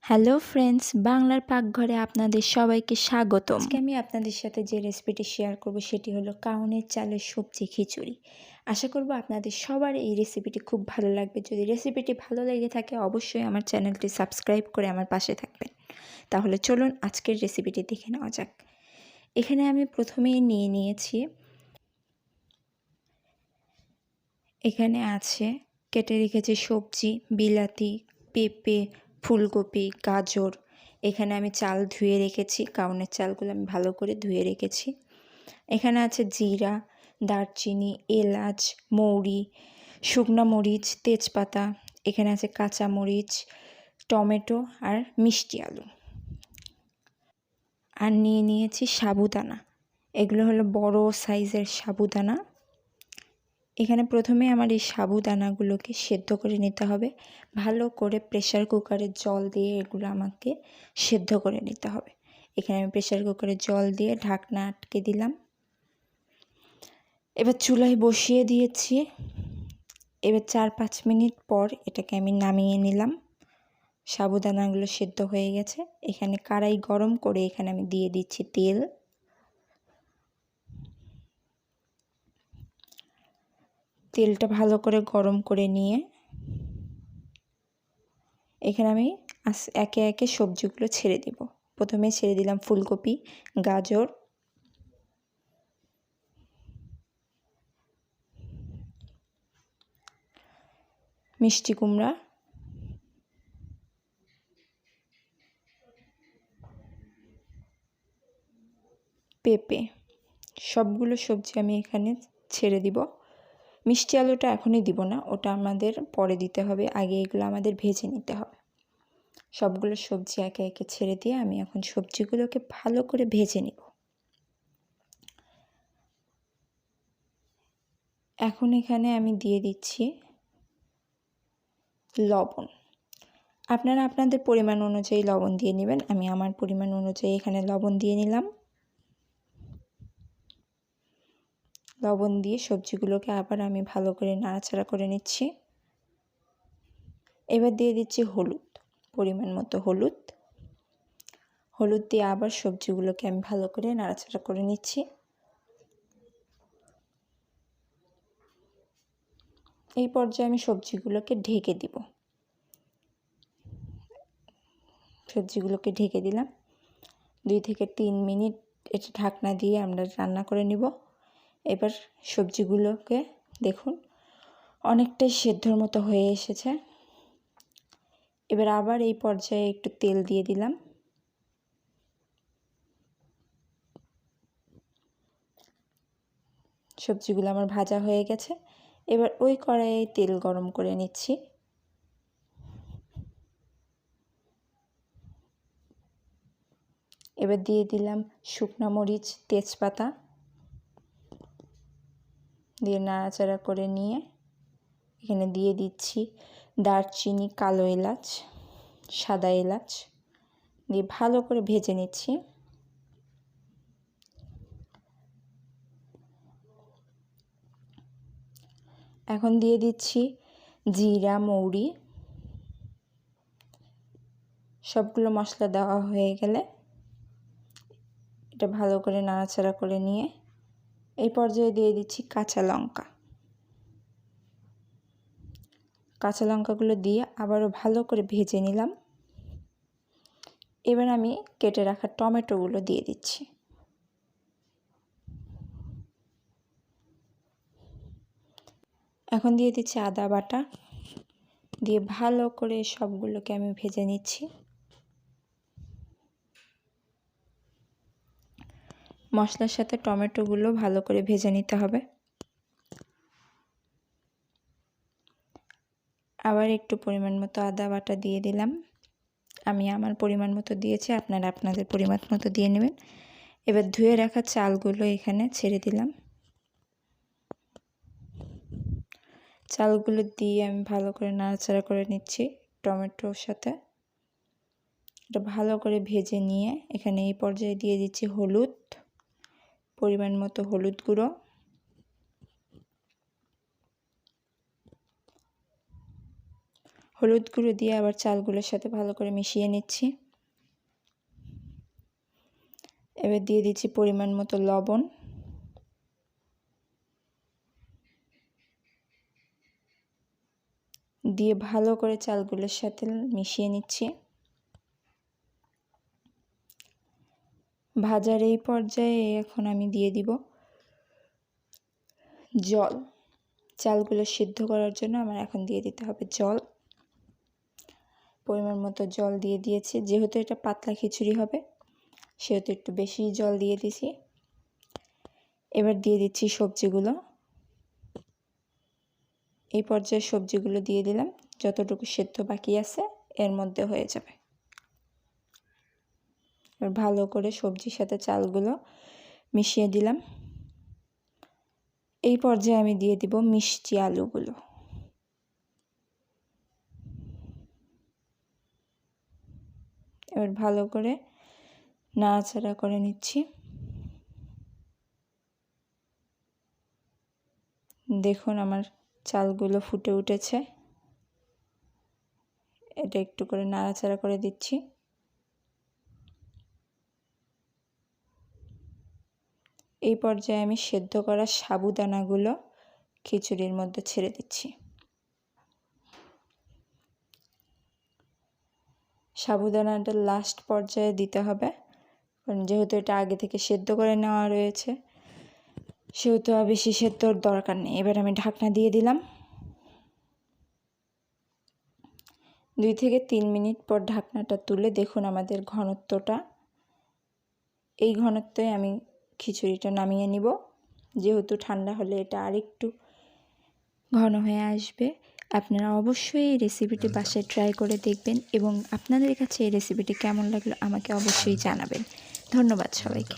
Hello friends, বাংলার পাকঘরে আপনাদের সবাইকে স্বাগতম। আজকে আমি আপনাদের সাথে যে রেসিপিটি শেয়ার করব সেটি হলো কাউনের চালের সবজি খিচুড়ি। আশা করব আপনাদের সবার এই রেসিপিটি খুব ভালো লাগবে। যদি রেসিপিটি ভালো লেগে থাকে অবশ্যই আমার চ্যানেলটি সাবস্ক্রাইব করে আমার পাশে থাকবেন। তাহলে চলুন আজকের রেসিপিটি দেখে নেওয়া যাক। এখানে আমি প্রথমেই নিয়ে নিয়েছি, এখানে আছে কেটে রেখেছি সবজি, বিলাতি, পেঁপে, ফুলকপি, গাজর। এখানে আমি চাল ধুয়ে রেখেছি, কাউনের চালগুলো আমি ভালো করে ধুয়ে রেখেছি। এখানে আছে জিরা, দারচিনি, এলাচ, মৌরি, শুকনো মরিচ, তেজপাতা। এখানে আছে কাঁচা মরিচ, টমেটো আর মিষ্টি আলু। আর নিয়ে নিয়েছি সাবুদানা। এগুলো হলো বড় সাইজের সাবুদানা। এখানে প্রথমে আমার এই সাবুদানাগুলোকে সেদ্ধ করে নিতে হবে। ভালো করে প্রেসার কুকারে জল দিয়ে এগুলো আমাকে সেদ্ধ করে নিতে হবে। এখানে আমি প্রেসার কুকারে জল দিয়ে ঢাকনা আটকে দিলাম। এবার চুলায় বসিয়ে দিয়েছি। এবার 4-5 মিনিট পর এটাকে আমি নামিয়ে নিলাম। সাবুদানাগুলো সেদ্ধ হয়ে গেছে। এখানে কড়াই গরম করে এখানে আমি দিয়ে দিচ্ছি তেল। তেলটা ভালো করে গরম করে নিয়ে এখানে আমি একে একে সবজিগুলো ছেড়ে দিব। প্রথমে ছেড়ে দিলাম ফুলকপি, গাজর, মিষ্টি কুমড়া, পেঁপে। সবগুলো সবজি আমি এখানে ছেড়ে দিব। মিষ্টি আলুটা এখনই দিব না, ওটা আমাদের পরে দিতে হবে। আগে এগুলো আমাদের ভেজে নিতে হবে। সবগুলো সবজি একে একে ছেড়ে দিয়ে আমি এখন সবজিগুলোকে ভালো করে ভেজে নিব। এখন এখানে আমি দিয়ে দিচ্ছি লবণ। আপনারা আপনাদের পরিমাণ অনুযায়ী লবণ দিয়ে নেবেন। আমি আমার পরিমাণ অনুযায়ী এখানে লবণ দিয়ে নিলাম। লবণ দিয়ে সবজিগুলোকে আবার আমি ভালো করে নাড়াচাড়া করে নিচ্ছি। এবার দিয়ে দিচ্ছি হলুদ, পরিমাণ মতো হলুদ। হলুদ দিয়ে আবার সবজিগুলোকে আমি ভালো করে নাড়াচাড়া করে নিচ্ছি। এই পর্যায়ে আমি সবজিগুলোকে ঢেকে দিব। সবজিগুলোকে ঢেকে দিলাম। 2 থেকে 3 মিনিট এটা ঢাকনা দিয়ে আমরা রান্না করে নিব। এবার সবজিগুলোকে দেখুন অনেকটাই সেদ্ধর মতো হয়ে এসেছে। এবার আবার এই পর্যায়ে একটু তেল দিয়ে দিলাম। সবজিগুলো আমার ভাজা হয়ে গেছে। এবার ওই কড়াইয়ে তেল গরম করে নিচ্ছি। এবার দিয়ে দিলাম শুকনো মরিচ, তেজপাতা দিয়ে নাড়াচাড়া করে নিয়ে এখানে দিয়ে দিচ্ছি দারচিনি, কালো এলাচ, সাদা এলাচ দিয়ে ভালো করে ভেজে নিচ্ছি। এখন দিয়ে দিচ্ছি জিরা, মৌরি। সবগুলো মশলা দেওয়া হয়ে গেলে এটা ভালো করে নাড়াচাড়া করে নিয়ে এই পর্যায়ে দিয়ে দিচ্ছি কাঁচা লঙ্কা। কাঁচা লঙ্কাগুলো দিয়ে আবারও ভালো করে ভেজে নিলাম। এবার আমি কেটে রাখা টমেটোগুলো দিয়ে দিচ্ছি। এখন দিয়ে দিচ্ছি আদা বাটা, দিয়ে ভালো করে সবগুলোকে আমি ভেজে নিচ্ছি। মশলার সাথে টমেটোগুলো ভালো করে ভেজে নিতে হবে। আবার একটু পরিমাণ মতো আদা বাটা দিয়ে দিলাম। আমি আমার পরিমাণ মতো দিয়েছি, আপনারা আপনাদের পরিমাণ মতো দিয়ে নেবেন। এবার ধুয়ে রাখা চালগুলো এখানে ছেড়ে দিলাম। চালগুলো দিয়ে আমি ভালো করে নাড়াচাড়া করে নিচ্ছি টমেটোর সাথে। এটা ভালো করে ভেজে নিয়ে এখানে এই পর্যায়ে দিয়ে দিচ্ছি হলুদ, পরিমাণ মতো হলুদ গুঁড়ো, হলুদ গুঁড়ো দিয়ে আবার চালগুলোর সাথে ভালো করে মিশিয়ে নিচ্ছি। এবার দিয়ে দিচ্ছি পরিমাণ মতো লবণ। দিয়ে ভালো করে চালগুলোর সাথে মিশিয়ে নিচ্ছি। ভাজার এই পর্যায়ে এখন আমি দিয়ে দিব জল। চালগুলো সিদ্ধ করার জন্য আমার এখন দিয়ে দিতে হবে জল। পরিমাণ মতো জল দিয়ে দিয়েছি। যেহেতু এটা পাতলা খিচুড়ি হবে সেহেতু একটু বেশি জল দিয়ে দিছি। এবার দিয়ে দিচ্ছি সবজিগুলো। এই পর্যায়ে সবজিগুলো দিয়ে দিলাম। যতটুকু সেদ্ধ বাকি আছে এর মধ্যে হয়ে যাবে। এবার ভালো করে সবজির সাথে চালগুলো মিশিয়ে দিলাম। এই পর্যায়ে আমি দিয়ে দিব মিষ্টি আলুগুলো। এবার ভালো করে নাড়াচাড়া করে নিচ্ছি। দেখুন আমার চালগুলো ফুটে উঠেছে। এটা একটু করে নাড়াচাড়া করে দিচ্ছি। এই পর্যায়ে আমি সেদ্ধ করা সাবুদানাগুলো খিচুড়ির মধ্যে ছেড়ে দিচ্ছি। সাবুদানাটা লাস্ট পর্যায়ে দিতে হবে, কারণ যেহেতু এটা আগে থেকে সেদ্ধ করে নেওয়া রয়েছে সেহেতু আর বেশি সেদ্ধর দরকার নেই। এবার আমি ঢাকনা দিয়ে দিলাম। 2 থেকে 3 মিনিট পর ঢাকনাটা তুলে দেখুন আমাদের ঘনত্বটা। এই ঘনত্বে আমি খিচুড়িটা নামিয়ে নিব। যেহেতু ঠান্ডা হলে এটা আরেকটু ঘন হয়ে আসবে। আপনারা অবশ্যই এই রেসিপিটি বাসায় ট্রাই করে দেখবেন এবং আপনাদের কাছে এই রেসিপিটি কেমন লাগলো আমাকে অবশ্যই জানাবেন। ধন্যবাদ সবাইকে।